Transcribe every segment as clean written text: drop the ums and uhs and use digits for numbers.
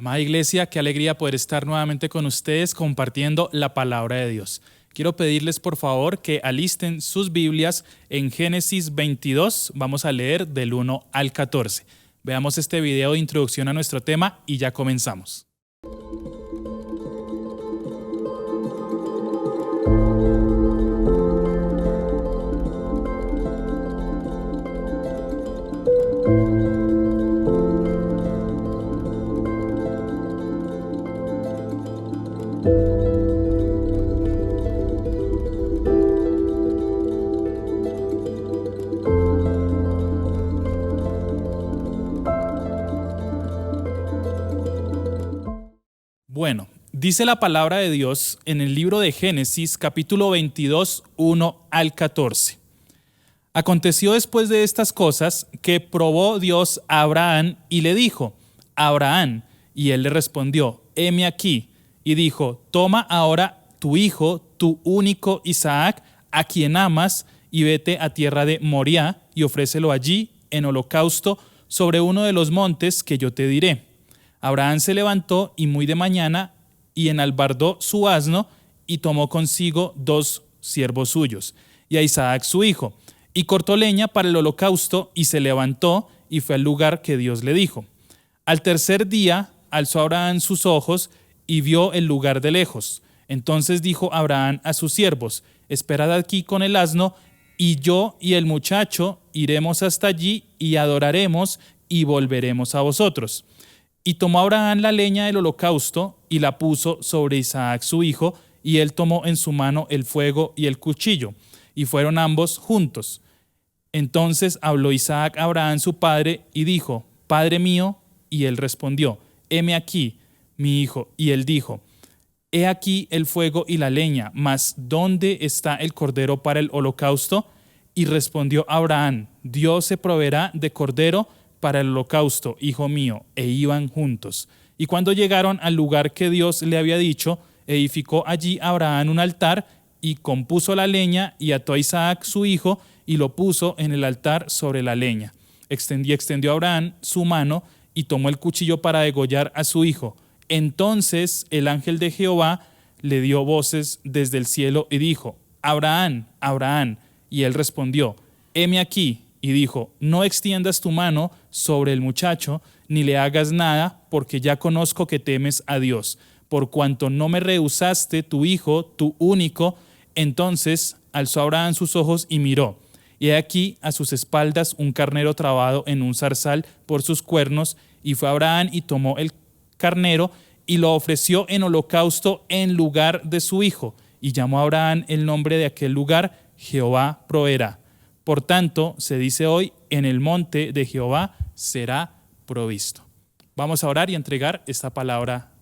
Amada iglesia, qué alegría poder estar nuevamente con ustedes compartiendo la palabra de Dios. Quiero pedirles por favor que alisten sus Biblias en Génesis 22. Vamos a leer del 1 al 14. Veamos este video de introducción a nuestro tema y ya comenzamos. Bueno, dice la palabra de Dios en el libro de Génesis, capítulo 22, 1 al 14. Aconteció después de estas cosas que probó Dios a Abraham y le dijo: Abraham, y él le respondió: heme aquí. Y dijo: toma ahora tu hijo, tu único Isaac, a quien amas, y vete a tierra de Moriah y ofrécelo allí en holocausto sobre uno de los montes que yo te diré. Abraham se levantó y muy de mañana y enalbardó su asno y tomó consigo 2 siervos suyos y a Isaac su hijo, y cortó leña para el holocausto y se levantó y fue al lugar que Dios le dijo. Al tercer día alzó Abraham sus ojos y vio el lugar de lejos. Entonces dijo Abraham a sus siervos: esperad aquí con el asno, y yo y el muchacho iremos hasta allí y adoraremos y volveremos a vosotros. Y tomó Abraham la leña del holocausto y la puso sobre Isaac su hijo, y él tomó en su mano el fuego y el cuchillo, y fueron ambos juntos. Entonces habló Isaac a Abraham su padre y dijo: Padre mío. Y él respondió: heme aquí, mi hijo. Y él dijo: he aquí el fuego y la leña, mas ¿dónde está el cordero para el holocausto? Y respondió Abraham: Dios se proveerá de cordero para el holocausto, hijo mío. E iban juntos. Y cuando llegaron al lugar que Dios le había dicho, edificó allí Abraham un altar y compuso la leña y ató a Isaac su hijo y lo puso en el altar sobre la leña. Extendió Abraham su mano y tomó el cuchillo para degollar a su hijo. Entonces el ángel de Jehová le dio voces desde el cielo y dijo: Abraham, Abraham. Y él respondió: heme aquí. Y dijo: no extiendas tu mano sobre el muchacho, ni le hagas nada, porque ya conozco que temes a Dios, por cuanto no me rehusaste tu hijo, tu único. Entonces alzó Abraham sus ojos y miró, y he aquí a sus espaldas un carnero trabado en un zarzal por sus cuernos, y fue Abraham y tomó el carnero y lo ofreció en holocausto en lugar de su hijo, y llamó a Abraham el nombre de aquel lugar: Jehová proveerá. Por tanto, se dice hoy: en el monte de Jehová será provisto. Vamos a orar y entregar esta palabra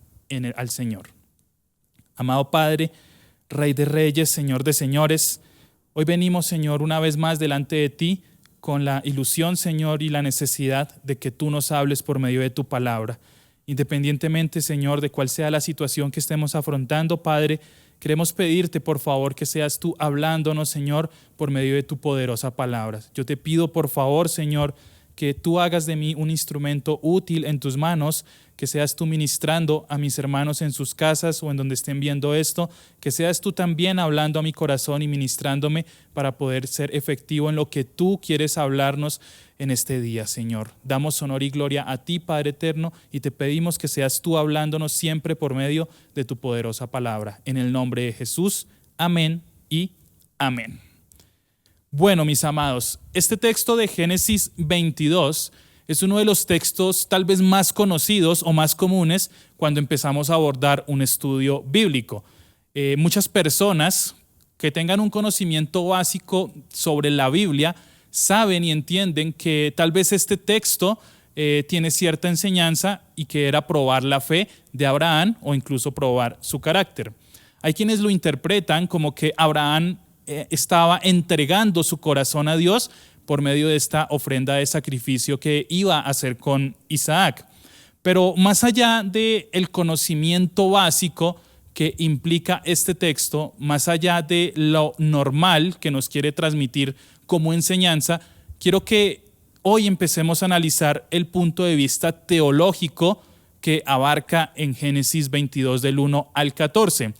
al Señor. Amado Padre, Rey de Reyes, Señor de Señores, hoy venimos, Señor, una vez más delante de ti con la ilusión, Señor, y la necesidad de que tú nos hables por medio de tu palabra. Independientemente, Señor, de cuál sea la situación que estemos afrontando, Padre, queremos pedirte, por favor, que seas tú hablándonos, Señor, por medio de tu poderosa palabra. Yo te pido, por favor, Señor, que tú hagas de mí un instrumento útil en tus manos, que seas tú ministrando a mis hermanos en sus casas o en donde estén viendo esto, que seas tú también hablando a mi corazón y ministrándome para poder ser efectivo en lo que tú quieres hablarnos en este día, Señor. Damos honor y gloria a ti, Padre eterno, y te pedimos que seas tú hablándonos siempre por medio de tu poderosa palabra. En el nombre de Jesús, amén y amén. Bueno, mis amados, este texto de Génesis 22 es uno de los textos tal vez más conocidos o más comunes cuando empezamos a abordar un estudio bíblico. Muchas personas que tengan un conocimiento básico sobre la Biblia saben y entienden que tal vez este texto tiene cierta enseñanza y que era probar la fe de Abraham o incluso probar su carácter. Hay quienes lo interpretan como que Abraham estaba entregando su corazón a Dios por medio de esta ofrenda de sacrificio que iba a hacer con Isaac. Pero más allá del conocimiento básico que implica este texto, más allá de lo normal que nos quiere transmitir como enseñanza, quiero que hoy empecemos a analizar el punto de vista teológico que abarca en Génesis 22 del 1 al 14.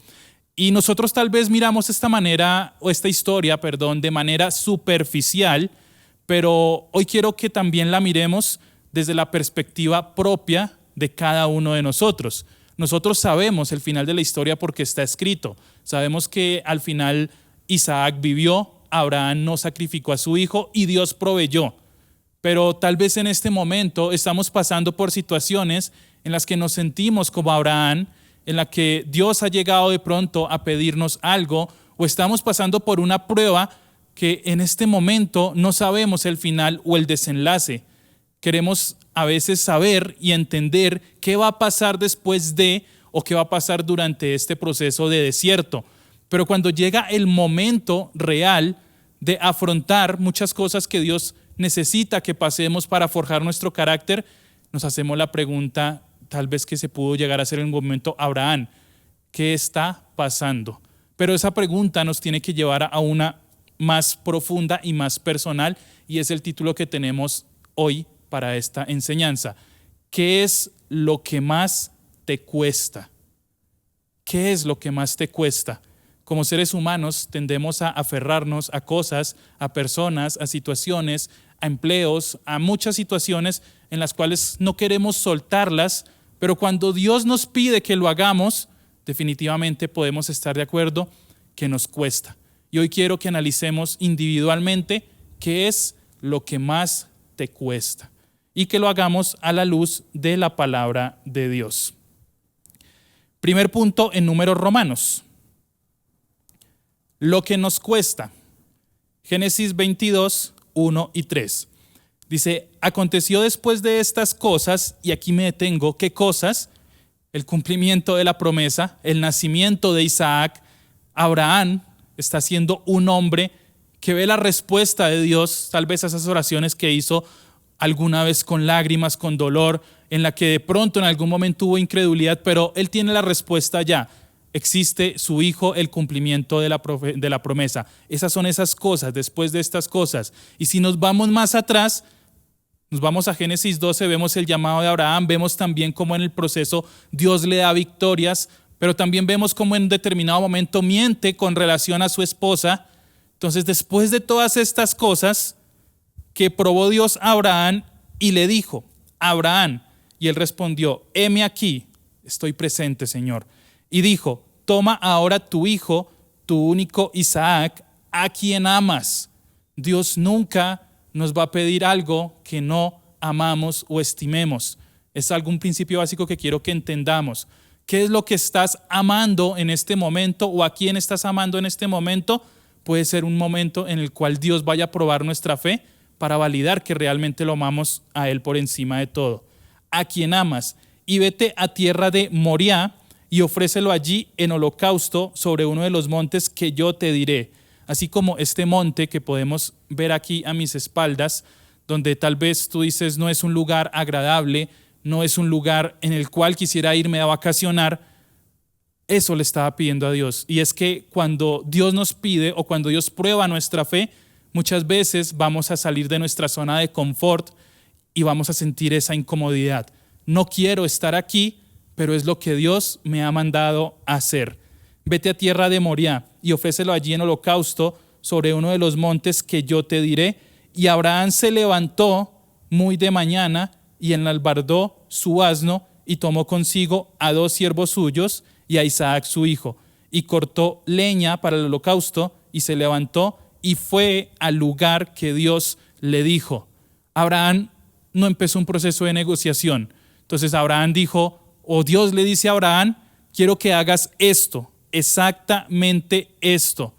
Y nosotros tal vez miramos esta historia, de manera superficial, pero hoy quiero que también la miremos desde la perspectiva propia de cada uno de nosotros. Nosotros sabemos el final de la historia porque está escrito. Sabemos que al final Isaac vivió, Abraham no sacrificó a su hijo y Dios proveyó. Pero tal vez en este momento estamos pasando por situaciones en las que nos sentimos como Abraham, en la que Dios ha llegado de pronto a pedirnos algo, o estamos pasando por una prueba que en este momento no sabemos el final o el desenlace. Queremos a veces saber y entender qué va a pasar después de, o qué va a pasar durante este proceso de desierto. Pero cuando llega el momento real de afrontar muchas cosas que Dios necesita que pasemos para forjar nuestro carácter, nos hacemos la pregunta, tal vez que se pudo llegar a hacer en un momento Abraham, ¿qué está pasando? Pero esa pregunta nos tiene que llevar a una más profunda y más personal, y es el título que tenemos hoy para esta enseñanza. ¿Qué es lo que más te cuesta? ¿Qué es lo que más te cuesta? Como seres humanos tendemos a aferrarnos a cosas, a personas, a situaciones, a empleos, a muchas situaciones en las cuales no queremos soltarlas, pero cuando Dios nos pide que lo hagamos, definitivamente podemos estar de acuerdo que nos cuesta. Y hoy quiero que analicemos individualmente qué es lo que más te cuesta y que lo hagamos a la luz de la palabra de Dios. Primer punto en Números Romanos. Lo que nos cuesta. Génesis 22, 1 y 3. Dice, aconteció después de estas cosas, y aquí me detengo, ¿qué cosas? El cumplimiento de la promesa, el nacimiento de Isaac. Abraham está siendo un hombre que ve la respuesta de Dios, tal vez a esas oraciones que hizo alguna vez con lágrimas, con dolor, en la que de pronto en algún momento hubo incredulidad, pero él tiene la respuesta ya. Existe su hijo, el cumplimiento de la promesa. Esas son esas cosas, después de estas cosas. Y si nos vamos más atrás, nos vamos a Génesis 12, vemos el llamado de Abraham, vemos también cómo en el proceso Dios le da victorias, pero también vemos cómo en un determinado momento miente con relación a su esposa. Entonces, después de todas estas cosas que probó Dios a Abraham y le dijo, Abraham, y él respondió, heme aquí, estoy presente, Señor. Y dijo, toma ahora tu hijo, tu único Isaac, a quien amas. Dios nunca nos va a pedir algo que no amamos o estimemos. Es algún principio básico que quiero que entendamos. ¿Qué es lo que estás amando en este momento o a quién estás amando en este momento? Puede ser un momento en el cual Dios vaya a probar nuestra fe para validar que realmente lo amamos a Él por encima de todo. A quien amas. Y vete a tierra de Moriah y ofrécelo allí en holocausto sobre uno de los montes que yo te diré. Así como este monte que podemos ver aquí a mis espaldas, donde tal vez tú dices no es un lugar agradable, no es un lugar en el cual quisiera irme a vacacionar, eso le estaba pidiendo a Dios. Y es que cuando Dios nos pide o cuando Dios prueba nuestra fe, muchas veces vamos a salir de nuestra zona de confort y vamos a sentir esa incomodidad. No quiero estar aquí, pero es lo que Dios me ha mandado a hacer. Vete a tierra de Moriah y ofrécelo allí en holocausto sobre uno de los montes que yo te diré. Y Abraham se levantó muy de mañana y enalbardó su asno y tomó consigo a 2 siervos suyos y a Isaac su hijo. Y cortó leña para el holocausto y se levantó y fue al lugar que Dios le dijo. Abraham no empezó un proceso de negociación. Entonces Abraham dijo, o Dios le dice a Abraham, quiero que hagas esto, exactamente esto.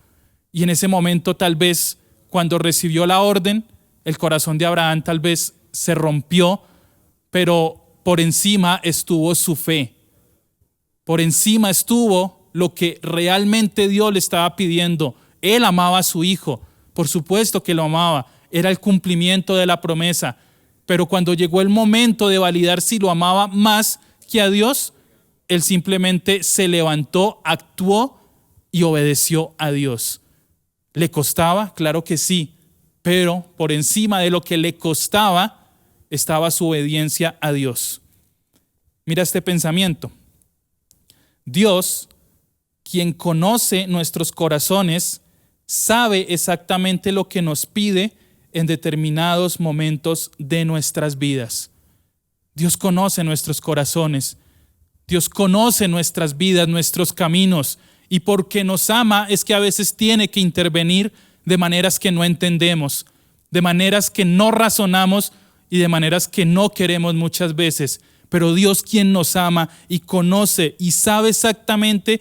Y en ese momento tal vez cuando recibió la orden, el corazón de Abraham tal vez se rompió, pero por encima estuvo su fe. Por encima estuvo lo que realmente Dios le estaba pidiendo. Él amaba a su hijo, por supuesto que lo amaba, era el cumplimiento de la promesa. Pero cuando llegó el momento de validar si lo amaba más que a Dios, él simplemente se levantó, actuó y obedeció a Dios. ¿Le costaba? Claro que sí, pero por encima de lo que le costaba estaba su obediencia a Dios. Mira este pensamiento. Dios, quien conoce nuestros corazones, sabe exactamente lo que nos pide en determinados momentos de nuestras vidas. Dios conoce nuestros corazones. Dios conoce nuestras vidas, nuestros caminos. Y porque nos ama es que a veces tiene que intervenir de maneras que no entendemos, de maneras que no razonamos y de maneras que no queremos muchas veces. Pero Dios, quien nos ama y conoce y sabe exactamente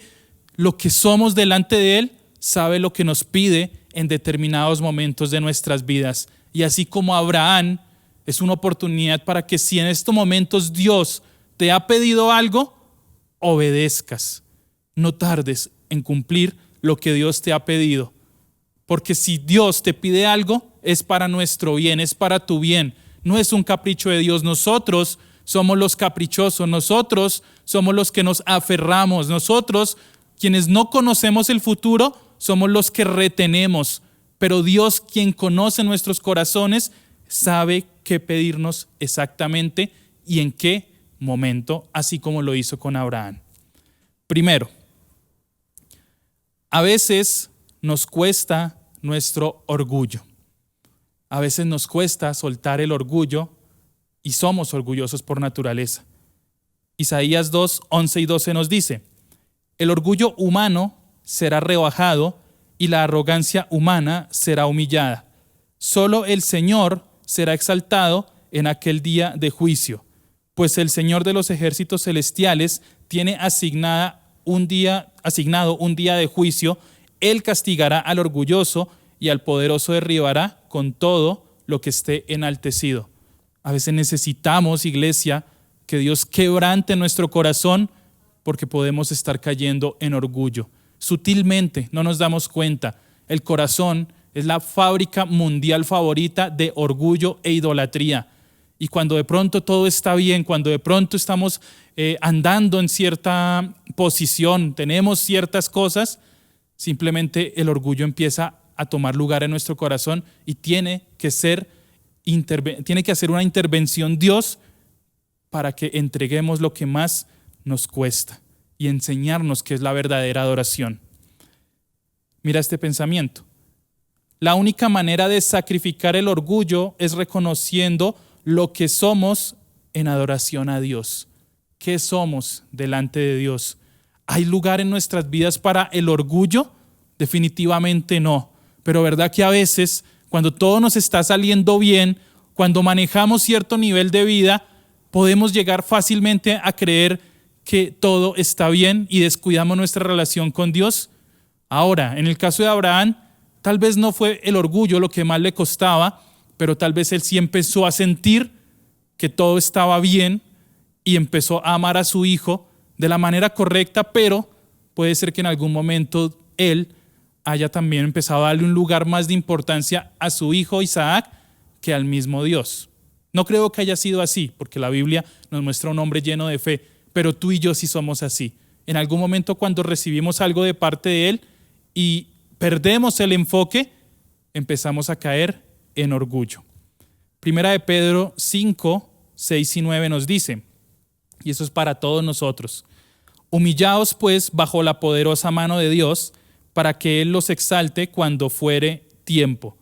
lo que somos delante de Él, sabe lo que nos pide en determinados momentos de nuestras vidas. Y así como Abraham, es una oportunidad para que si en estos momentos Dios te ha pedido algo, obedezcas. No tardes en cumplir lo que Dios te ha pedido. Porque si Dios te pide algo, es para nuestro bien, es para tu bien. No es un capricho de Dios. Nosotros somos los caprichosos, nosotros somos los que nos aferramos, nosotros, quienes no conocemos el futuro, somos los que retenemos. Pero Dios, quien conoce nuestros corazones, sabe qué pedirnos exactamente y en qué momento, así como lo hizo con Abraham. Primero, a veces nos cuesta nuestro orgullo. A veces nos cuesta soltar el orgullo y somos orgullosos por naturaleza. Isaías 2, 11 y 12 nos dice: el orgullo humano será rebajado y la arrogancia humana será humillada. Solo el Señor será exaltado en aquel día de juicio, pues el Señor de los ejércitos celestiales tiene asignado un día de juicio. Él castigará al orgulloso y al poderoso derribará con todo lo que esté enaltecido. A veces necesitamos, iglesia, que Dios quebrante nuestro corazón porque podemos estar cayendo en orgullo. Sutilmente no nos damos cuenta. El corazón es la fábrica mundial favorita de orgullo e idolatría. Y cuando de pronto todo está bien, cuando de pronto estamos andando en cierta posición, tenemos ciertas cosas, simplemente el orgullo empieza a tomar lugar en nuestro corazón y tiene que hacer una intervención Dios para que entreguemos lo que más nos cuesta y enseñarnos qué es la verdadera adoración. Mira este pensamiento. La única manera de sacrificar el orgullo es reconociendo lo que somos en adoración a Dios. ¿Qué somos delante de Dios? ¿Hay lugar en nuestras vidas para el orgullo? Definitivamente no. Pero verdad que a veces, cuando todo nos está saliendo bien, cuando manejamos cierto nivel de vida, podemos llegar fácilmente a creer que todo está bien y descuidamos nuestra relación con Dios. Ahora, en el caso de Abraham, tal vez no fue el orgullo lo que más le costaba, pero tal vez él sí empezó a sentir que todo estaba bien y empezó a amar a su hijo de la manera correcta, pero puede ser que en algún momento él haya también empezado a darle un lugar más de importancia a su hijo Isaac que al mismo Dios. No creo que haya sido así, porque la Biblia nos muestra un hombre lleno de fe, pero tú y yo sí somos así. En algún momento cuando recibimos algo de parte de Él y perdemos el enfoque, empezamos a caer en orgullo. Primera de Pedro 5, 6 y 9 nos dice, y eso es para todos nosotros: humillaos pues bajo la poderosa mano de Dios, para que Él los exalte cuando fuere tiempo,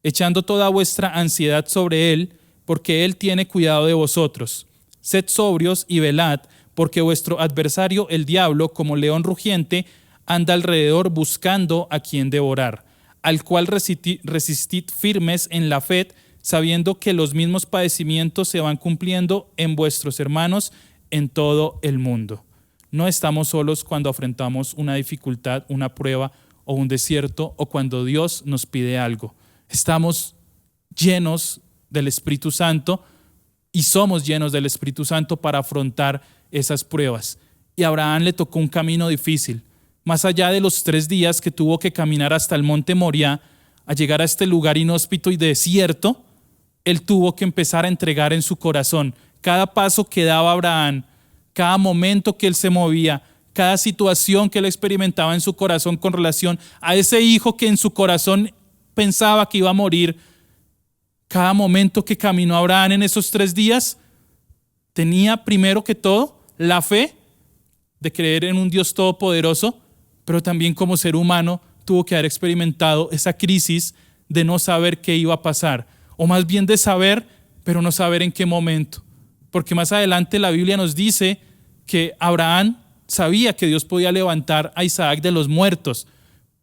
echando toda vuestra ansiedad sobre Él, porque Él tiene cuidado de vosotros. Sed sobrios y velad, porque vuestro adversario el diablo, como león rugiente, anda alrededor buscando a quien devorar, al cual resistid firmes en la fe, sabiendo que los mismos padecimientos se van cumpliendo en vuestros hermanos en todo el mundo. No estamos solos cuando afrontamos una dificultad, una prueba o un desierto, o cuando Dios nos pide algo. Estamos llenos del Espíritu Santo y somos llenos del Espíritu Santo para afrontar esas pruebas. Y a Abraham le tocó un camino difícil. Más allá de los 3 días que tuvo que caminar hasta el monte Moriah, a llegar a este lugar inhóspito y desierto, él tuvo que empezar a entregar en su corazón cada paso que daba Abraham, cada momento que él se movía, cada situación que él experimentaba en su corazón con relación a ese hijo que en su corazón pensaba que iba a morir. Cada momento que caminó Abraham en esos 3 días tenía primero que todo la fe de creer en un Dios todopoderoso, pero también como ser humano tuvo que haber experimentado esa crisis de no saber qué iba a pasar, o más bien de saber, pero no saber en qué momento. Porque más adelante la Biblia nos dice que Abraham sabía que Dios podía levantar a Isaac de los muertos,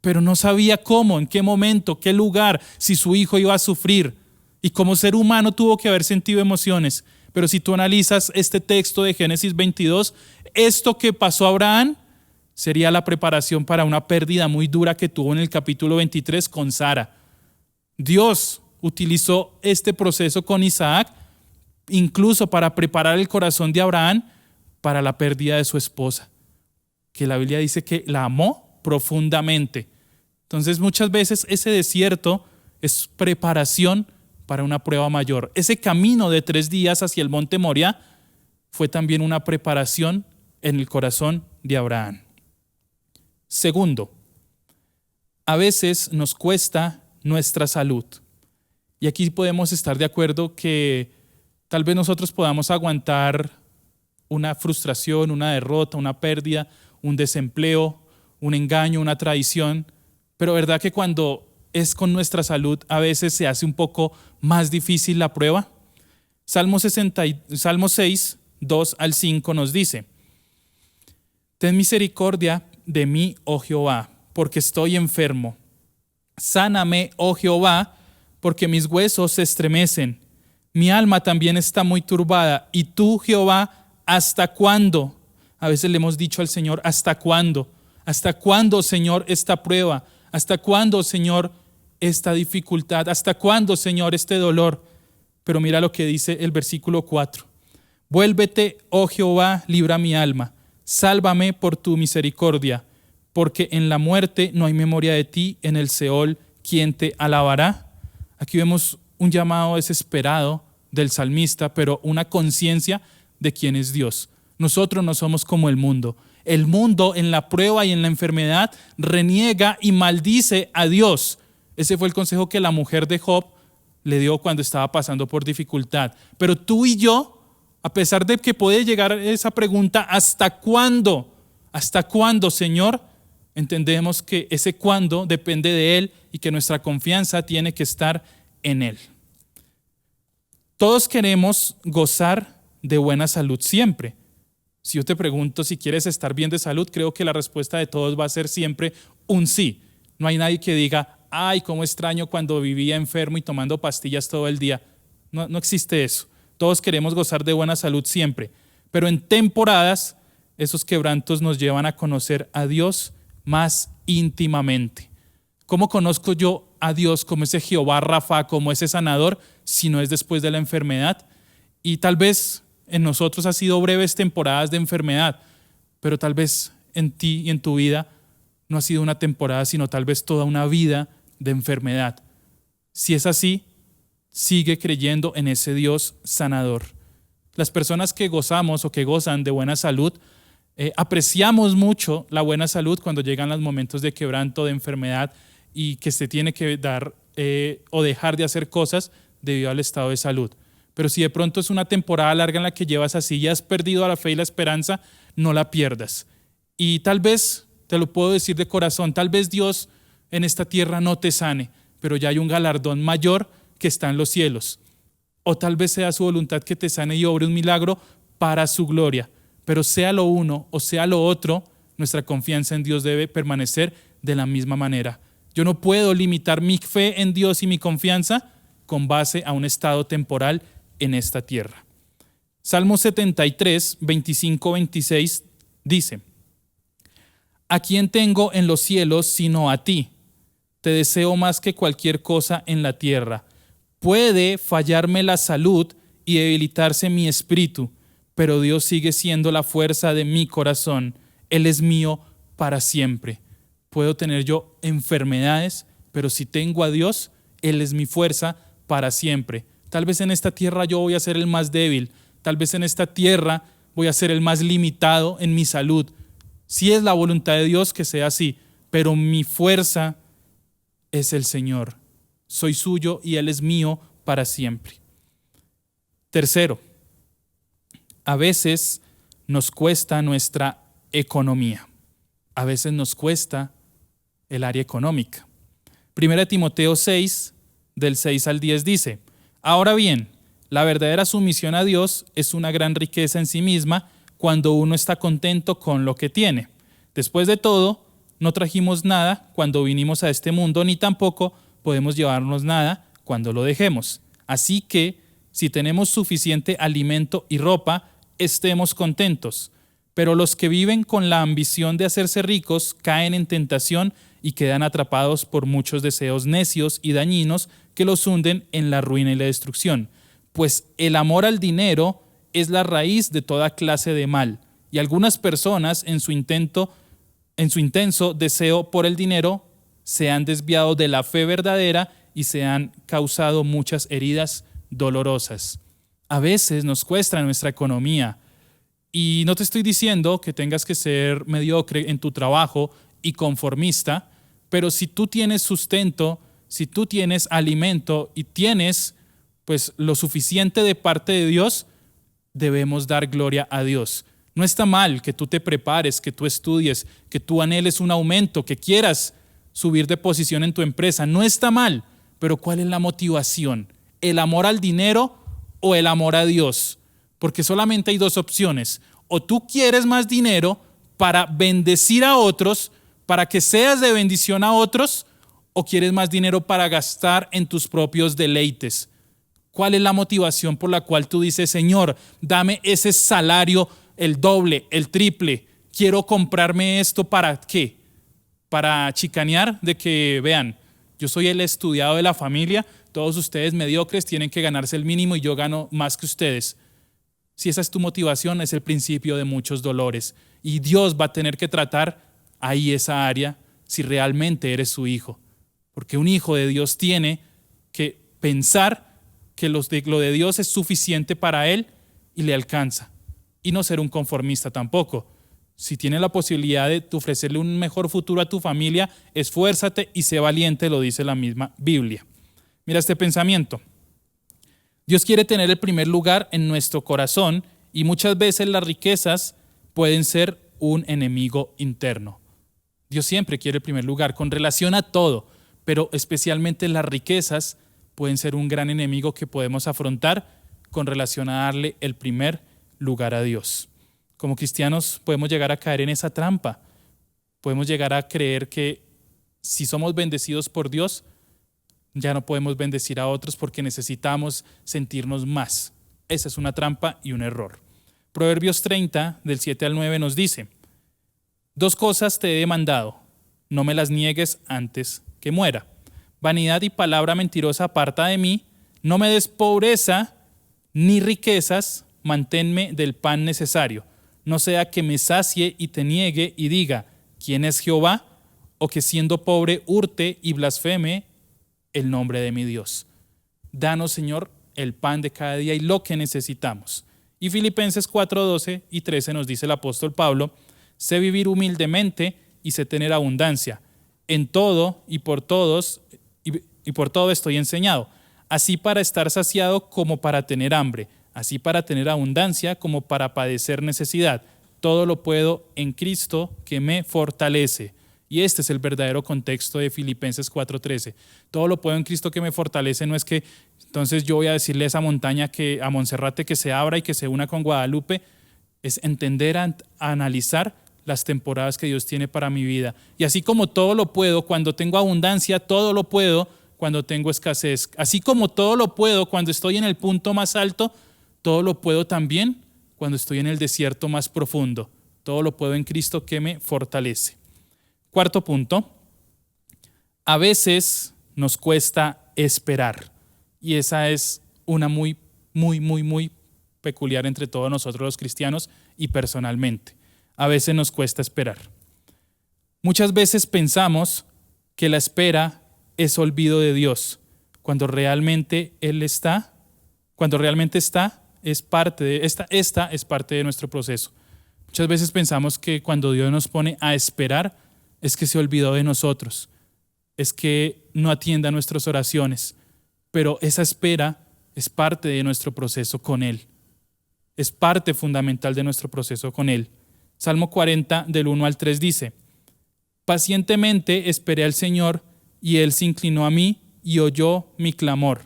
pero no sabía cómo, en qué momento, qué lugar, si su hijo iba a sufrir. Y como ser humano tuvo que haber sentido emociones. Pero si tú analizas este texto de Génesis 22, esto que pasó a Abraham sería la preparación para una pérdida muy dura que tuvo en el capítulo 23 con Sara. Dios utilizó este proceso con Isaac incluso para preparar el corazón de Abraham para la pérdida de su esposa, que la Biblia dice que la amó profundamente. Entonces muchas veces ese desierto es preparación para una prueba mayor. Ese camino de 3 días hacia el monte Moria fue también una preparación en el corazón de Abraham. Segundo, a veces nos cuesta nuestra salud. Y aquí podemos estar de acuerdo que tal vez nosotros podamos aguantar una frustración, una derrota, una pérdida, un desempleo, un engaño, una traición, pero verdad que cuando es con nuestra salud a veces se hace un poco más difícil la prueba. Salmo 6, 2 al 5 nos dice: Ten misericordia de mí, oh Jehová, porque estoy enfermo. Sáname, oh Jehová, porque mis huesos se estremecen. Mi alma también está muy turbada. Y tú, Jehová, ¿hasta cuándo? A veces le hemos dicho al Señor, ¿hasta cuándo? ¿Hasta cuándo, Señor, esta prueba? ¿Hasta cuándo, Señor, esta dificultad? ¿Hasta cuándo, Señor, este dolor? Pero mira lo que dice el versículo 4. Vuélvete, oh Jehová, libra mi alma. Sálvame por tu misericordia, porque en la muerte no hay memoria de ti, en el Seol, ¿quién te alabará? Aquí vemos un llamado desesperado del salmista, pero una conciencia de quién es Dios. Nosotros no somos como el mundo. El mundo en la prueba y en la enfermedad reniega y maldice a Dios. Ese fue el consejo que la mujer de Job le dio cuando estaba pasando por dificultad. Pero tú y yo, a pesar de que puede llegar esa pregunta, ¿hasta cuándo? ¿Hasta cuándo, Señor? Entendemos que ese cuándo depende de Él y que nuestra confianza tiene que estar en Él. Todos queremos gozar de buena salud siempre. Si yo te pregunto si quieres estar bien de salud, creo que la respuesta de todos va a ser siempre un sí. No hay nadie que diga, ay, cómo extraño cuando vivía enfermo y tomando pastillas todo el día. No existe eso. Todos queremos gozar de buena salud siempre. Pero en temporadas, esos quebrantos nos llevan a conocer a Dios más íntimamente. ¿Cómo conozco yo a Dios como ese Jehová Rafa, como ese sanador, si no es después de la enfermedad? Y tal vez en nosotros ha sido breves temporadas de enfermedad, pero tal vez en ti y en tu vida no ha sido una temporada, sino tal vez toda una vida de enfermedad. Si es así, sigue creyendo en ese Dios sanador. Las personas que gozamos o que gozan de buena salud, apreciamos mucho la buena salud cuando llegan los momentos de quebranto, de enfermedad y que se tiene que dar o dejar de hacer cosas debido al estado de salud. Pero si de pronto es una temporada larga en la que llevas así y has perdido la fe y la esperanza, no la pierdas. Y tal vez, te lo puedo decir de corazón, tal vez Dios en esta tierra no te sane, pero ya hay un galardón mayor que está en los cielos. O tal vez sea su voluntad que te sane y obre un milagro para su gloria. Pero sea lo uno o sea lo otro, nuestra confianza en Dios debe permanecer de la misma manera. Yo no puedo limitar mi fe en Dios y mi confianza con base a un estado temporal en esta tierra. Salmo 73, 25, 26 dice: ¿A quién tengo en los cielos sino a ti? Te deseo más que cualquier cosa en la tierra. Puede fallarme la salud y debilitarse mi espíritu, pero Dios sigue siendo la fuerza de mi corazón. Él es mío para siempre. Puedo tener yo enfermedades, pero si tengo a Dios, Él es mi fuerza para siempre. Tal vez en esta tierra yo voy a ser el más débil. Tal vez en esta tierra voy a ser el más limitado en mi salud. Si es la voluntad de Dios que sea así, pero mi fuerza es el Señor. Soy suyo y Él es mío para siempre. Tercero, a veces nos cuesta nuestra economía. A veces nos cuesta el área económica. 1 Timoteo 6, del 6 al 10 dice: ahora bien, la verdadera sumisión a Dios es una gran riqueza en sí misma cuando uno está contento con lo que tiene. Después de todo, no trajimos nada cuando vinimos a este mundo, ni tampoco podemos llevarnos nada cuando lo dejemos. Así que, si tenemos suficiente alimento y ropa, estemos contentos. Pero los que viven con la ambición de hacerse ricos caen en tentación y quedan atrapados por muchos deseos necios y dañinos que los hunden en la ruina y la destrucción. Pues el amor al dinero es la raíz de toda clase de mal, y algunas personas en su intenso deseo por el dinero se han desviado de la fe verdadera y se han causado muchas heridas dolorosas. A veces nos cuesta nuestra economía, y no te estoy diciendo que tengas que ser mediocre en tu trabajo y conformista, pero si tú tienes sustento, si tú tienes alimento y tienes pues lo suficiente de parte de Dios, debemos dar gloria a Dios. No está mal que tú te prepares, que tú estudies, que tú anheles un aumento, que quieras subir de posición en tu empresa. No está mal, pero ¿cuál es la motivación? ¿El amor al dinero o el amor a Dios? Porque solamente hay dos opciones. O tú quieres más dinero para bendecir a otros, para que seas de bendición a otros, o quieres más dinero para gastar en tus propios deleites. ¿Cuál es la motivación por la cual tú dices: Señor, dame ese salario, el doble, el triple? Quiero comprarme esto, ¿para qué? Para chicanear, de que vean, yo soy el estudiado de la familia, todos ustedes mediocres tienen que ganarse el mínimo y yo gano más que ustedes. Si esa es tu motivación, es el principio de muchos dolores. Y Dios va a tener que tratar ahí esa área si realmente eres su hijo. Porque un hijo de Dios tiene que pensar que lo de Dios es suficiente para él y le alcanza. Y no ser un conformista tampoco. Si tienes la posibilidad de ofrecerle un mejor futuro a tu familia, esfuérzate y sé valiente, lo dice la misma Biblia. Mira este pensamiento. Dios quiere tener el primer lugar en nuestro corazón y muchas veces las riquezas pueden ser un enemigo interno. Dios siempre quiere el primer lugar con relación a todo, pero especialmente las riquezas pueden ser un gran enemigo que podemos afrontar con relación a darle el primer lugar a Dios. Como cristianos podemos llegar a caer en esa trampa. Podemos llegar a creer que si somos bendecidos por Dios, ya no podemos bendecir a otros porque necesitamos sentirnos más. Esa es una trampa y un error. Proverbios 30, del 7 al 9 nos dice: 2 cosas te he demandado, no me las niegues antes que muera. Vanidad y palabra mentirosa aparta de mí, no me des pobreza ni riquezas, manténme del pan necesario. No sea que me sacie y te niegue y diga: ¿quién es Jehová? O que siendo pobre hurte y blasfeme el nombre de mi Dios. Danos, Señor, el pan de cada día y lo que necesitamos. Y Filipenses 4, 12 y 13 nos dice el apóstol Pablo: sé vivir humildemente y sé tener abundancia. En todo y por todo estoy enseñado, así para estar saciado como para tener hambre, así para tener abundancia como para padecer necesidad. Todo lo puedo en Cristo que me fortalece. Y este es el verdadero contexto de Filipenses 4:13. Todo lo puedo en Cristo que me fortalece. No es que entonces yo voy a decirle a esa montaña, a Monserrate, que se abra y que se una con Guadalupe. Es entender, analizar las temporadas que Dios tiene para mi vida. Y así como todo lo puedo cuando tengo abundancia, todo lo puedo cuando tengo escasez. Así como todo lo puedo cuando estoy en el punto más alto, todo lo puedo también cuando estoy en el desierto más profundo. Todo lo puedo en Cristo que me fortalece. 4 punto, a veces nos cuesta esperar, y esa es una muy peculiar entre todos nosotros los cristianos y personalmente. A veces nos cuesta esperar. Muchas veces pensamos que la espera es olvido de Dios, cuando realmente está, es parte de esta es parte de nuestro proceso. Muchas veces pensamos que cuando Dios nos pone a esperar es que se olvidó de nosotros, es que no atienda nuestras oraciones, pero esa espera es parte de nuestro proceso con Él. Es parte fundamental de nuestro proceso con Él. Salmo 40, del 1 al 3 dice: Pacientemente esperé al Señor, y Él se inclinó a mí y oyó mi clamor.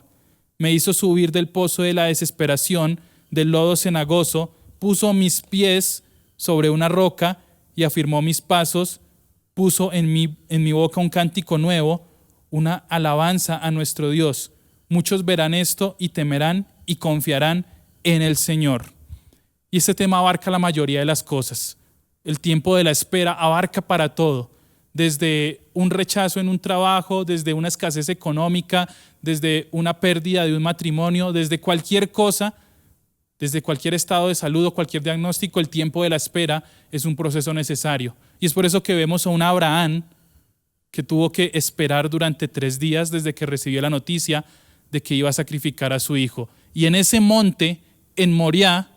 Me hizo subir del pozo de la desesperación, del lodo cenagoso, puso mis pies sobre una roca y afirmó mis pasos, puso en mi boca un cántico nuevo, una alabanza a nuestro Dios. Muchos verán esto y temerán y confiarán en el Señor. Y este tema abarca la mayoría de las cosas. El tiempo de la espera abarca para todo, desde un rechazo en un trabajo, desde una escasez económica, desde una pérdida de un matrimonio, desde cualquier cosa, desde cualquier estado de salud o cualquier diagnóstico. El tiempo de la espera es un proceso necesario. Y es por eso que vemos a un Abraham que tuvo que esperar durante 3 días desde que recibió la noticia de que iba a sacrificar a su hijo. Y en ese monte, en Moriah,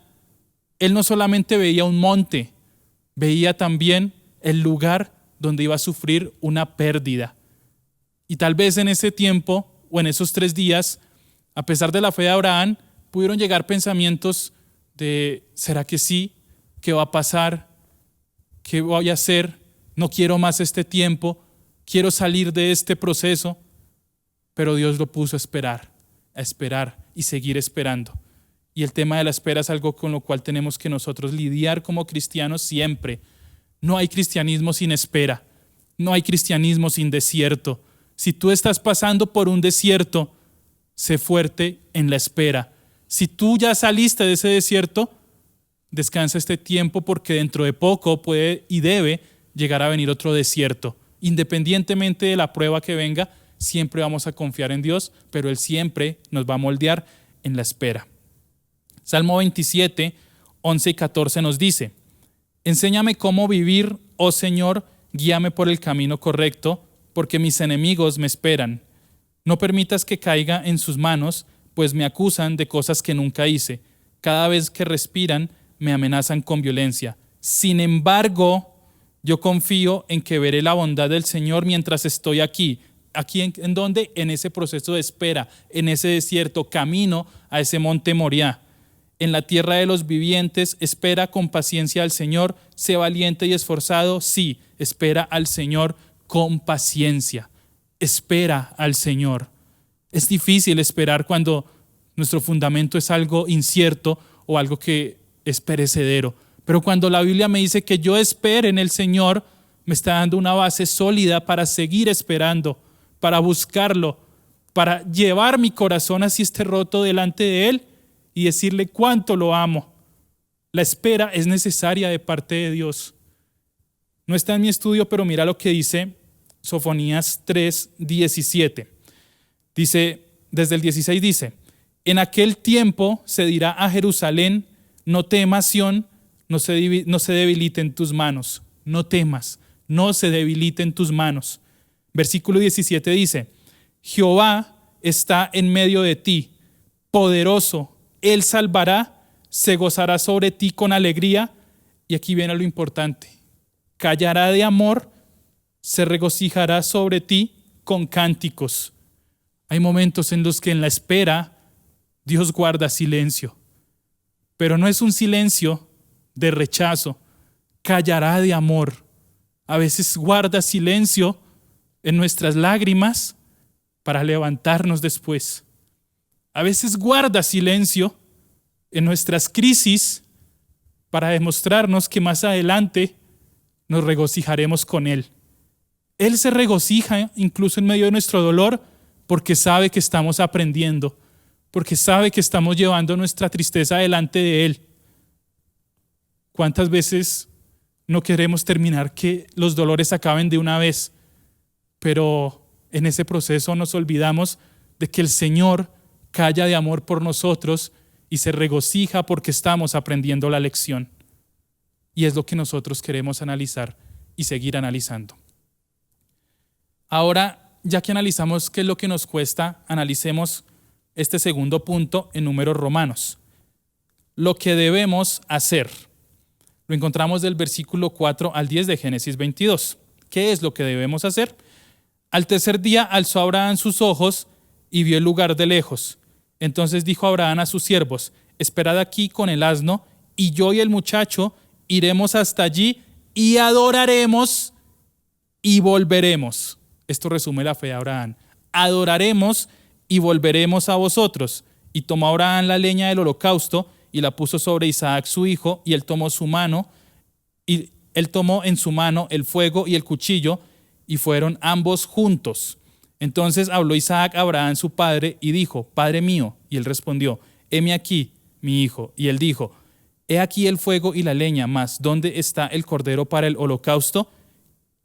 él no solamente veía un monte, veía también el lugar donde iba a sufrir una pérdida. Y tal vez en ese tiempo o en esos 3 días, a pesar de la fe de Abraham, pudieron llegar pensamientos de: ¿será que sí? ¿Qué va a pasar? ¿Qué voy a hacer? No quiero más este tiempo, quiero salir de este proceso. Pero Dios lo puso a esperar y seguir esperando. Y el tema de la espera es algo con lo cual tenemos que nosotros lidiar como cristianos siempre. No hay cristianismo sin espera, no hay cristianismo sin desierto. Si tú estás pasando por un desierto, sé fuerte en la espera. Si tú ya saliste de ese desierto, descansa este tiempo, porque dentro de poco puede y debe llegar a venir otro desierto. Independientemente de la prueba que venga, siempre vamos a confiar en Dios, pero Él siempre nos va a moldear en la espera. Salmo 27, 11 y 14 nos dice: Enséñame cómo vivir, oh Señor, guíame por el camino correcto, porque mis enemigos me esperan. No permitas que caiga en sus manos, pues me acusan de cosas que nunca hice. Cada vez que respiran, me amenazan con violencia. Sin embargo, yo confío en que veré la bondad del Señor mientras estoy aquí. ¿Aquí en dónde? En ese proceso de espera, en ese desierto, camino a ese monte Moriah. En la tierra de los vivientes, espera con paciencia al Señor. Sé valiente y esforzado. Sí, espera al Señor con paciencia. Espera al Señor. Es difícil esperar cuando nuestro fundamento es algo incierto o algo que es perecedero. Pero cuando la Biblia me dice que yo espere en el Señor, me está dando una base sólida para seguir esperando, para buscarlo, para llevar mi corazón así esté roto delante de Él y decirle cuánto lo amo. La espera es necesaria de parte de Dios. No está en mi estudio, pero mira lo que dice Sofonías 3:17. Dice, desde el 16 dice: En aquel tiempo se dirá a Jerusalén: no temas, Sión, no se debiliten tus manos. No temas, no se debiliten tus manos. Versículo 17 dice: Jehová está en medio de ti, poderoso, Él salvará, se gozará sobre ti con alegría. Y aquí viene lo importante: callará de amor, se regocijará sobre ti con cánticos. Hay momentos en los que en la espera Dios guarda silencio, pero no es un silencio de rechazo. Callará de amor. A veces guarda silencio en nuestras lágrimas para levantarnos después. A veces guarda silencio en nuestras crisis para demostrarnos que más adelante nos regocijaremos con Él. Él se regocija incluso en medio de nuestro dolor, porque sabe que estamos aprendiendo, porque sabe que estamos llevando nuestra tristeza delante de Él. ¿Cuántas veces no queremos terminar que los dolores acaben de una vez? Pero en ese proceso nos olvidamos de que el Señor calla de amor por nosotros y se regocija porque estamos aprendiendo la lección. Y es lo que nosotros queremos analizar y seguir analizando. Ahora, ya que analizamos qué es lo que nos cuesta, analicemos este segundo punto en Números Romanos. Lo que debemos hacer. Lo encontramos del versículo 4 al 10 de Génesis 22. ¿Qué es lo que debemos hacer? Al tercer día alzó Abraham sus ojos y vio el lugar de lejos. Entonces dijo Abraham a sus siervos: esperad aquí con el asno, y yo y el muchacho iremos hasta allí y adoraremos y volveremos. Esto resume la fe de Abraham. Adoraremos y volveremos a vosotros. Y tomó Abraham la leña del holocausto y la puso sobre Isaac su hijo, y él tomó en su mano el fuego y el cuchillo, y fueron ambos juntos. Entonces habló Isaac a Abraham su padre y dijo: Padre mío. Y él respondió: heme aquí, mi hijo. Y él dijo: he aquí el fuego y la leña, mas ¿dónde está el cordero para el holocausto?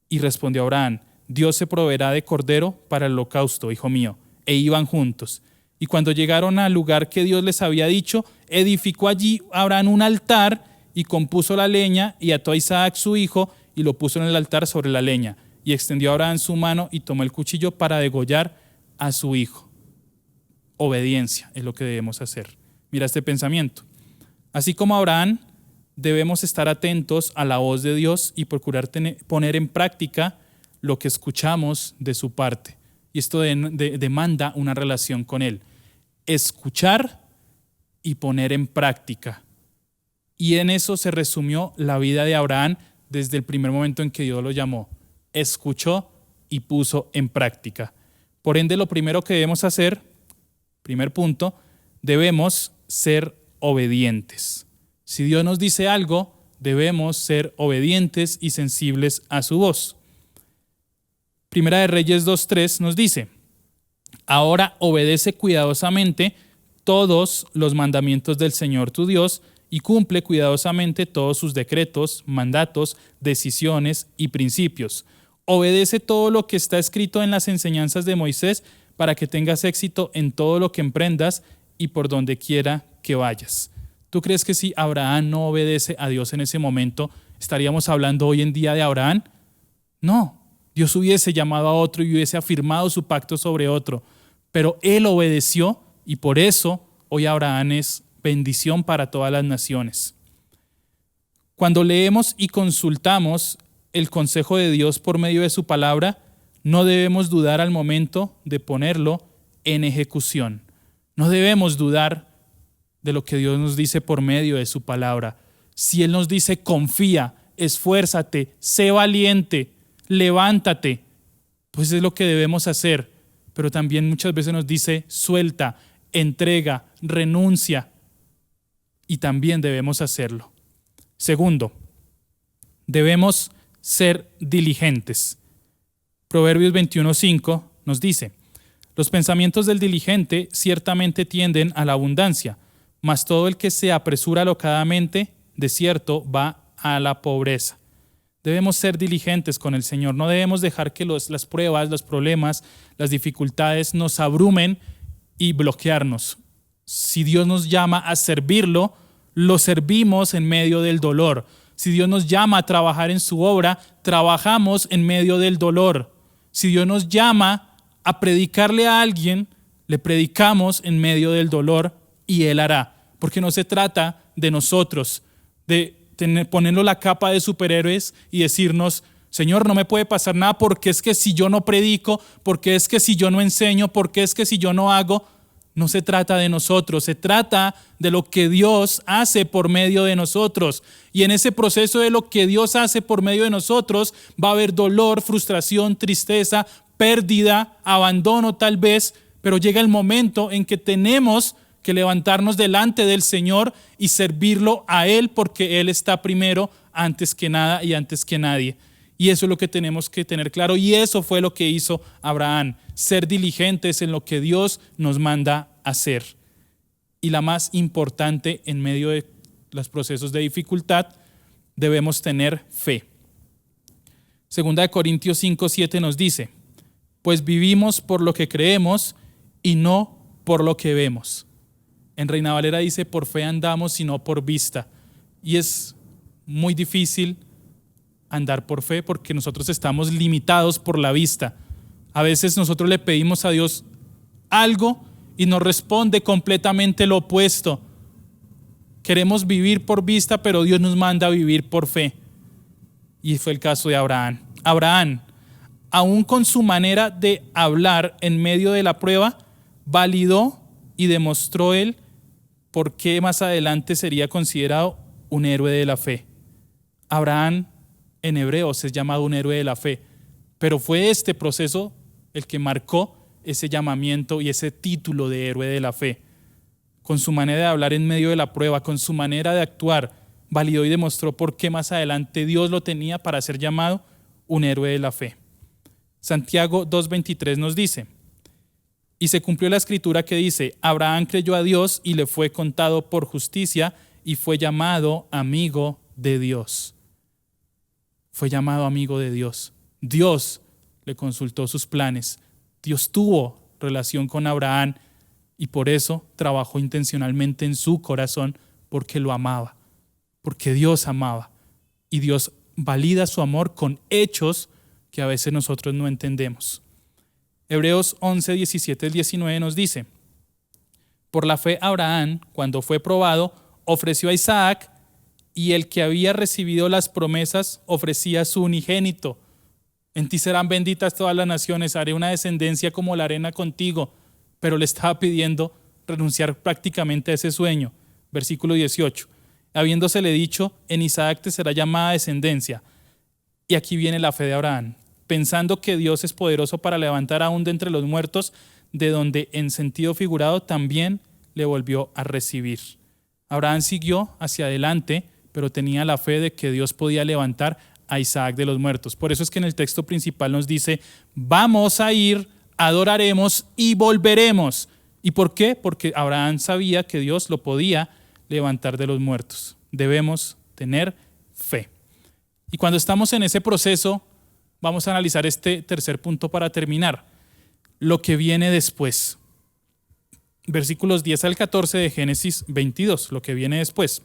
Y respondió Abraham: Dios se proveerá de cordero para el holocausto, hijo mío. E iban juntos. Y cuando llegaron al lugar que Dios les había dicho, edificó allí Abraham un altar y compuso la leña y ató a Isaac su hijo y lo puso en el altar sobre la leña. Y extendió Abraham su mano y tomó el cuchillo para degollar a su hijo. Obediencia es lo que debemos hacer. Mira este pensamiento. Así como Abraham, debemos estar atentos a la voz de Dios y procurar poner en práctica lo que escuchamos de su parte. Y esto demanda una relación con Él. Escuchar y poner en práctica. Y en eso se resumió la vida de Abraham desde el primer momento en que Dios lo llamó. Escuchó y puso en práctica. Por ende, lo primero que debemos hacer, primer punto, debemos ser obedientes. Si Dios nos dice algo, debemos ser obedientes y sensibles a su voz. Primera de Reyes 2:3 nos dice: ahora obedece cuidadosamente todos los mandamientos del Señor tu Dios y cumple cuidadosamente todos sus decretos, mandatos, decisiones y principios. Obedece todo lo que está escrito en las enseñanzas de Moisés para que tengas éxito en todo lo que emprendas y por donde quiera que vayas. ¿Tú crees que si Abraham no obedece a Dios en ese momento, estaríamos hablando hoy en día de Abraham? No. Dios hubiese llamado a otro y hubiese afirmado su pacto sobre otro, pero él obedeció y por eso hoy Abraham es bendición para todas las naciones. Cuando leemos y consultamos el consejo de Dios por medio de su palabra, no debemos dudar al momento de ponerlo en ejecución. No debemos dudar de lo que Dios nos dice por medio de su palabra. Si Él nos dice: confía, esfuérzate, sé valiente, levántate, pues es lo que debemos hacer. Pero también muchas veces nos dice: suelta, entrega, renuncia, y también debemos hacerlo. Segundo, debemos ser diligentes. Proverbios 21:5 nos dice: los pensamientos del diligente ciertamente tienden a la abundancia, mas todo el que se apresura alocadamente, de cierto va a la pobreza. Debemos ser diligentes con el Señor. No debemos dejar que las pruebas, los problemas, las dificultades nos abrumen y bloquearnos. Si Dios nos llama a servirlo, lo servimos en medio del dolor. Si Dios nos llama a trabajar en su obra, trabajamos en medio del dolor. Si Dios nos llama a predicarle a alguien, le predicamos en medio del dolor y Él hará. Porque no se trata de nosotros, de ponernos la capa de superhéroes y decirnos: Señor, no me puede pasar nada porque es que si yo no predico, porque es que si yo no enseño, porque es que si yo no hago. No se trata de nosotros, se trata de lo que Dios hace por medio de nosotros. Y en ese proceso de lo que Dios hace por medio de nosotros va a haber dolor, frustración, tristeza, pérdida, abandono tal vez, pero llega el momento en que tenemos que levantarnos delante del Señor y servirlo a Él, porque Él está primero, antes que nada y antes que nadie. Y eso es lo que tenemos que tener claro, y eso fue lo que hizo Abraham, ser diligentes en lo que Dios nos manda hacer. Y la más importante en medio de los procesos de dificultad, debemos tener fe. Segunda de Corintios 5:7 nos dice: pues vivimos por lo que creemos y no por lo que vemos. En Reina Valera dice: por fe andamos y no por vista. Y es muy difícil andar por fe porque nosotros estamos limitados por la vista. A veces nosotros le pedimos a Dios algo y nos responde completamente lo opuesto. Queremos vivir por vista, pero Dios nos manda a vivir por fe. Y fue el caso de Abraham. Abraham, aún con su manera de hablar en medio de la prueba, validó y demostró él por qué más adelante sería considerado un héroe de la fe. Abraham en Hebreos es llamado un héroe de la fe, pero fue este proceso el que marcó ese llamamiento y ese título de héroe de la fe. Con su manera de hablar en medio de la prueba, con su manera de actuar, validó y demostró por qué más adelante Dios lo tenía para ser llamado un héroe de la fe. Santiago 2:23 nos dice: y se cumplió la escritura que dice, Abraham creyó a Dios y le fue contado por justicia y fue llamado amigo de Dios. Fue llamado amigo de Dios. Dios le consultó sus planes. Dios tuvo relación con Abraham y por eso trabajó intencionalmente en su corazón, porque lo amaba, porque Dios amaba. Y Dios valida su amor con hechos que a veces nosotros no entendemos. Hebreos 11, 17 al 19 nos dice: por la fe Abraham, cuando fue probado, ofreció a Isaac, y el que había recibido las promesas ofrecía a su unigénito. En ti serán benditas todas las naciones, haré una descendencia como la arena contigo. Pero le estaba pidiendo renunciar prácticamente a ese sueño. Versículo 18. Habiéndosele dicho, en Isaac te será llamada descendencia. Y aquí viene la fe de Abraham, pensando que Dios es poderoso para levantar aún de entre los muertos, de donde en sentido figurado también le volvió a recibir. Abraham siguió hacia adelante, pero tenía la fe de que Dios podía levantar a Isaac de los muertos. Por eso es que en el texto principal nos dice: vamos a ir, adoraremos y volveremos. ¿Y por qué? Porque Abraham sabía que Dios lo podía levantar de los muertos. Debemos tener fe. Y cuando estamos en ese proceso, vamos a analizar este tercer punto para terminar: lo que viene después. Versículos 10 al 14 de Génesis 22, lo que viene después.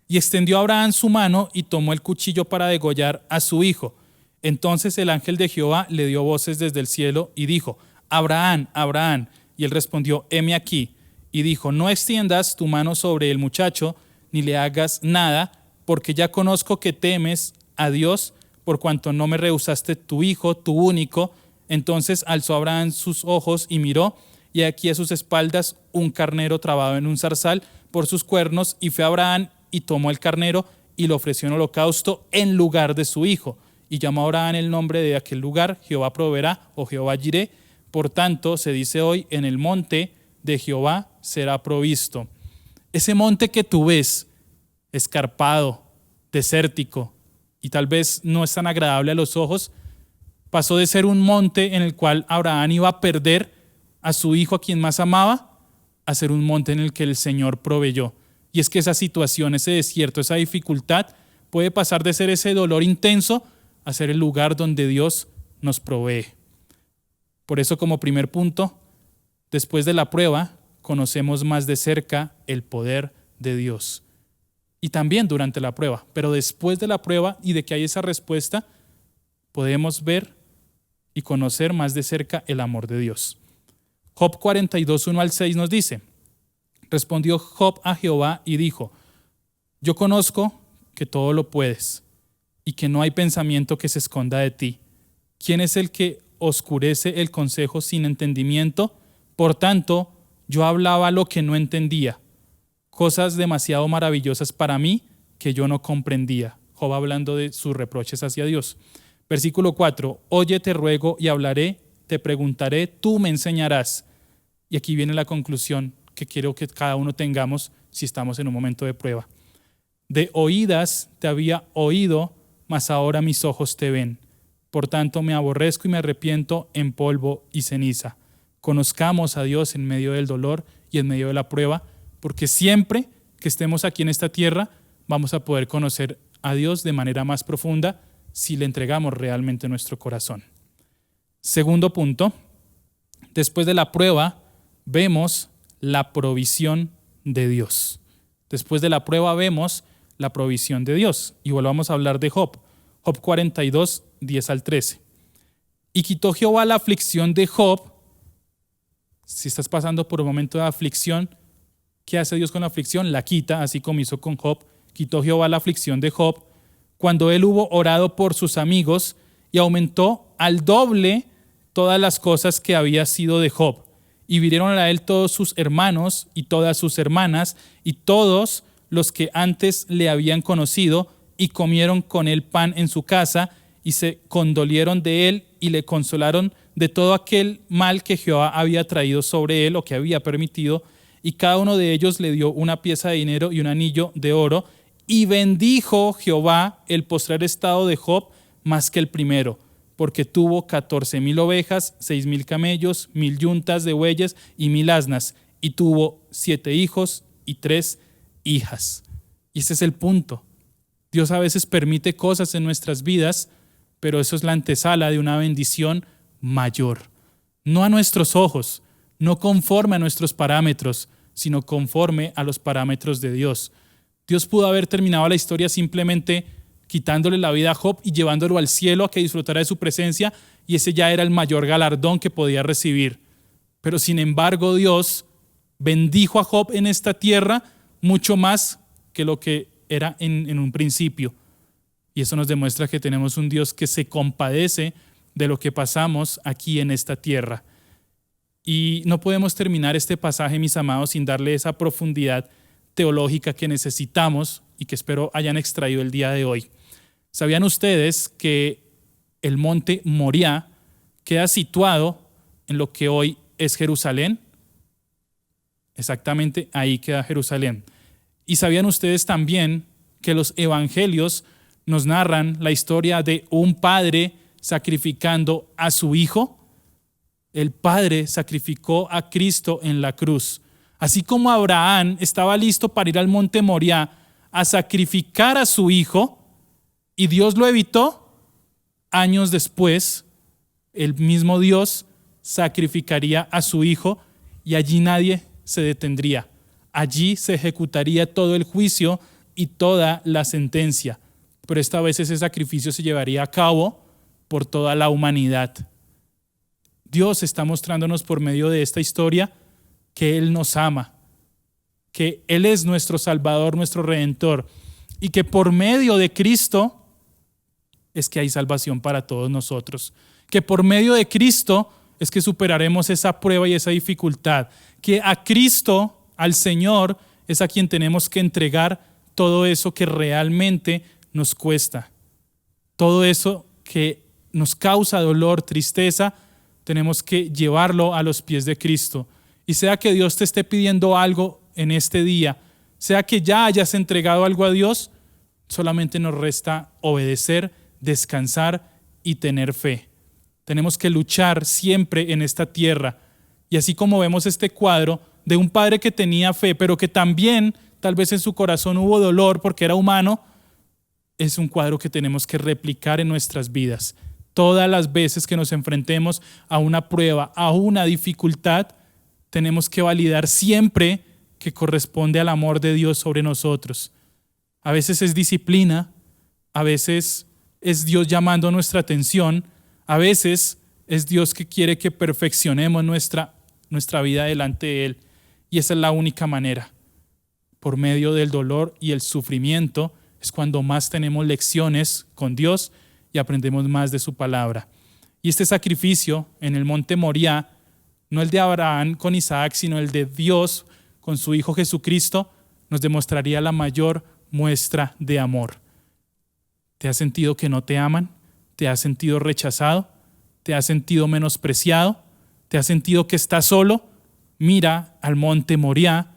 Y extendió Abraham su mano y tomó el cuchillo para degollar a su hijo. Entonces el ángel de Jehová le dio voces desde el cielo y dijo: Abraham, Abraham. Y él respondió: heme aquí. Y dijo: no extiendas tu mano sobre el muchacho, ni le hagas nada, porque ya conozco que temes a Dios, por cuanto no me rehusaste tu hijo, tu único. Entonces alzó Abraham sus ojos y miró, y aquí a sus espaldas un carnero trabado en un zarzal por sus cuernos, y fue Abraham y tomó el carnero y lo ofreció en holocausto en lugar de su hijo. Y llamó a Abraham el nombre de aquel lugar: Jehová proveerá, o Jehová Jireh. Por tanto, se dice hoy: en el monte de Jehová será provisto. Ese monte que tú ves, escarpado, desértico, y tal vez no es tan agradable a los ojos, pasó de ser un monte en el cual Abraham iba a perder a su hijo, a quien más amaba, a ser un monte en el que el Señor proveyó. Y es que esa situación, ese desierto, esa dificultad puede pasar de ser ese dolor intenso a ser el lugar donde Dios nos provee. Por eso, como primer punto, después de la prueba, conocemos más de cerca el poder de Dios. Y también durante la prueba, pero después de la prueba y de que hay esa respuesta, podemos ver y conocer más de cerca el amor de Dios. Job 42, 1 al 6 nos dice: respondió Job a Jehová y dijo: yo conozco que todo lo puedes y que no hay pensamiento que se esconda de ti. ¿Quién es el que oscurece el consejo sin entendimiento? Por tanto, yo hablaba lo que no entendía, cosas demasiado maravillosas para mí que yo no comprendía. Job hablando de sus reproches hacia Dios. Versículo 4: oye, te ruego y hablaré, te preguntaré, tú me enseñarás. Y aquí viene la conclusión que quiero que cada uno tengamos si estamos en un momento de prueba. De oídas te había oído, mas ahora mis ojos te ven. Por tanto me aborrezco y me arrepiento en polvo y ceniza. Conozcamos a Dios en medio del dolor y en medio de la prueba, porque siempre que estemos aquí en esta tierra vamos a poder conocer a Dios de manera más profunda si le entregamos realmente nuestro corazón. Segundo punto: después de la prueba vemos la provisión de Dios. Después de la prueba vemos la provisión de Dios. Y volvamos a hablar de Job. Job 42, 10 al 13. Y quitó Jehová la aflicción de Job. Si estás pasando por un momento de aflicción, ¿qué hace Dios con la aflicción? La quita, así como hizo con Job. Quitó Jehová la aflicción de Job cuando él hubo orado por sus amigos, y aumentó al doble todas las cosas que había sido de Job. y vinieron a él todos sus hermanos y todas sus hermanas y todos los que antes le habían conocido, y comieron con él pan en su casa, y se condolieron de él y le consolaron de todo aquel mal que Jehová había traído sobre él o que había permitido, y cada uno de ellos le dio una pieza de dinero y un anillo de oro, y bendijo Jehová el postrer estado de Job más que el primero, porque tuvo 14,000 ovejas, 6,000 camellos, 1,000 yuntas de bueyes y 1,000 asnas, y tuvo 7 hijos y 3 hijas. Y ese es el punto. Dios a veces permite cosas en nuestras vidas, pero eso es la antesala de una bendición mayor. No a nuestros ojos, no conforme a nuestros parámetros, sino conforme a los parámetros de Dios. Dios pudo haber terminado la historia simplemente quitándole la vida a Job y llevándolo al cielo a que disfrutara de su presencia, y ese ya era el mayor galardón que podía recibir. Pero sin embargo, Dios bendijo a Job en esta tierra mucho más que lo que era en un principio. Y eso nos demuestra que tenemos un Dios que se compadece de lo que pasamos aquí en esta tierra. Y no podemos terminar este pasaje, mis amados, sin darle esa profundidad teológica que necesitamos y que espero hayan extraído el día de hoy. ¿Sabían ustedes que el monte Moriah queda situado en lo que hoy es Jerusalén? Exactamente ahí queda Jerusalén. ¿Y sabían ustedes también que los evangelios nos narran la historia de un padre sacrificando a su hijo? El padre sacrificó a Cristo en la cruz. Así como Abraham estaba listo para ir al monte Moriah a sacrificar a su hijo, y Dios lo evitó, años después el mismo Dios sacrificaría a su hijo, y allí nadie se detendría. Allí se ejecutaría todo el juicio y toda la sentencia. Pero esta vez ese sacrificio se llevaría a cabo por toda la humanidad. Dios está mostrándonos por medio de esta historia que Él nos ama, que Él es nuestro Salvador, nuestro Redentor, y que por medio de Cristo es que hay salvación para todos nosotros, que por medio de Cristo es que superaremos esa prueba y esa dificultad, que a Cristo, al Señor, es a quien tenemos que entregar todo eso que realmente nos cuesta, todo eso que nos causa dolor, tristeza, tenemos que llevarlo a los pies de Cristo. Y sea que Dios te esté pidiendo algo en este día, sea que ya hayas entregado algo a Dios, solamente nos resta obedecer, descansar y tener fe. Tenemos que luchar siempre en esta tierra. Y así como vemos este cuadro de un padre que tenía fe, pero que también tal vez en su corazón hubo dolor porque era humano, es un cuadro que tenemos que replicar en nuestras vidas. Todas las veces que nos enfrentemos a una prueba, a una dificultad, tenemos que validar siempre que corresponde al amor de Dios sobre nosotros. A veces es disciplina, a veces es Dios llamando nuestra atención, a veces es Dios que quiere que perfeccionemos nuestra vida delante de Él. Y esa es la única manera. Por medio del dolor y el sufrimiento es cuando más tenemos lecciones con Dios y aprendemos más de su palabra. Y este sacrificio en el monte Moriah, no el de Abraham con Isaac, sino el de Dios con su Hijo Jesucristo, nos demostraría la mayor muestra de amor. ¿Te has sentido que no te aman? ¿Te has sentido rechazado? ¿Te has sentido menospreciado? ¿Te has sentido que estás solo? Mira al monte Moriah,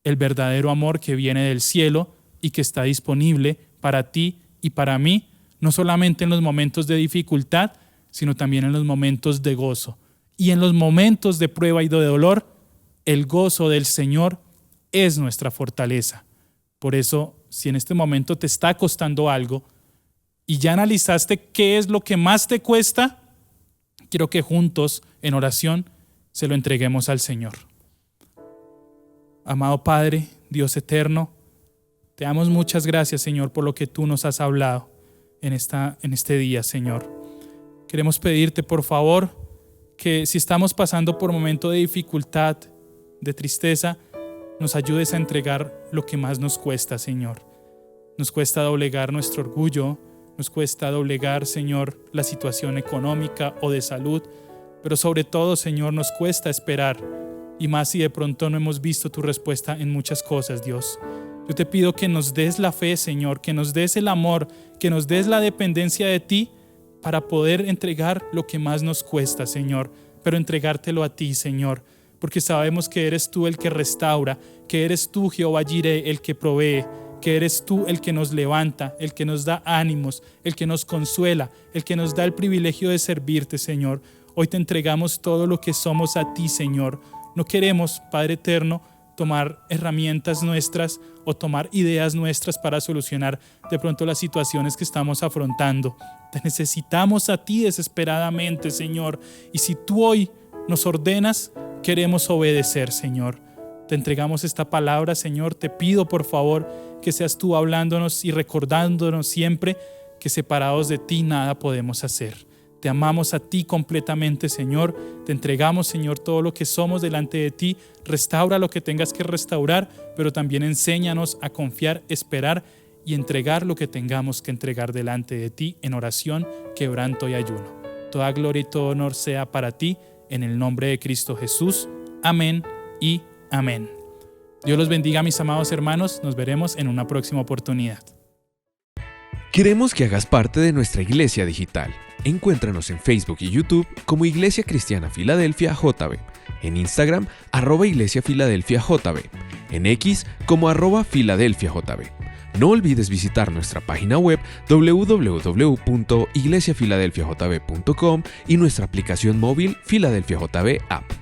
el verdadero amor que viene del cielo y que está disponible para ti y para mí, no solamente en los momentos de dificultad, sino también en los momentos de gozo. Y en los momentos de prueba y de dolor, el gozo del Señor es nuestra fortaleza. Por eso, si en este momento te está costando algo y ya analizaste qué es lo que más te cuesta, quiero que juntos en oración se lo entreguemos al Señor. Amado Padre, Dios eterno, te damos muchas gracias, Señor, por lo que tú nos has hablado en este día, Señor. Queremos pedirte, por favor, que si estamos pasando por un momento de dificultad, de tristeza, nos ayudes a entregar lo que más nos cuesta, Señor. Nos cuesta doblegar nuestro orgullo, nos cuesta doblegar, Señor, la situación económica o de salud, pero sobre todo, Señor, nos cuesta esperar, y más si de pronto no hemos visto tu respuesta en muchas cosas, Dios. Yo te pido que nos des la fe, Señor, que nos des el amor, que nos des la dependencia de ti para poder entregar lo que más nos cuesta, Señor, pero entregártelo a ti, Señor, porque sabemos que eres tú el que restaura, que eres tú, Jehová Jireh, el que provee, que eres tú el que nos levanta, el que nos da ánimos, el que nos consuela, el que nos da el privilegio de servirte, Señor. Hoy te entregamos todo lo que somos a ti, Señor. No queremos, Padre eterno, tomar herramientas nuestras o tomar ideas nuestras para solucionar de pronto las situaciones que estamos afrontando. Te necesitamos a ti desesperadamente, Señor. Y si tú hoy nos ordenas, queremos obedecer, Señor. Te entregamos esta palabra, Señor. Te pido, por favor, que seas tú hablándonos y recordándonos siempre que separados de ti nada podemos hacer. Te amamos a ti completamente, Señor. Te entregamos, Señor, todo lo que somos delante de ti. Restaura lo que tengas que restaurar, pero también enséñanos a confiar, esperar y entregar lo que tengamos que entregar delante de ti en oración, quebranto y ayuno. Toda gloria y todo honor sea para ti, en el nombre de Cristo Jesús. Amén y amén. Dios los bendiga, mis amados hermanos. Nos veremos en una próxima oportunidad. Queremos que hagas parte de nuestra iglesia digital. Encuéntranos en Facebook y YouTube como Iglesia Cristiana Filadelfia JB, en Instagram @Iglesia Filadelfia JB, en X como @Filadelfia JB. No olvides visitar nuestra página web www.iglesiafiladelfiajb.com y nuestra aplicación móvil Filadelfia JB App.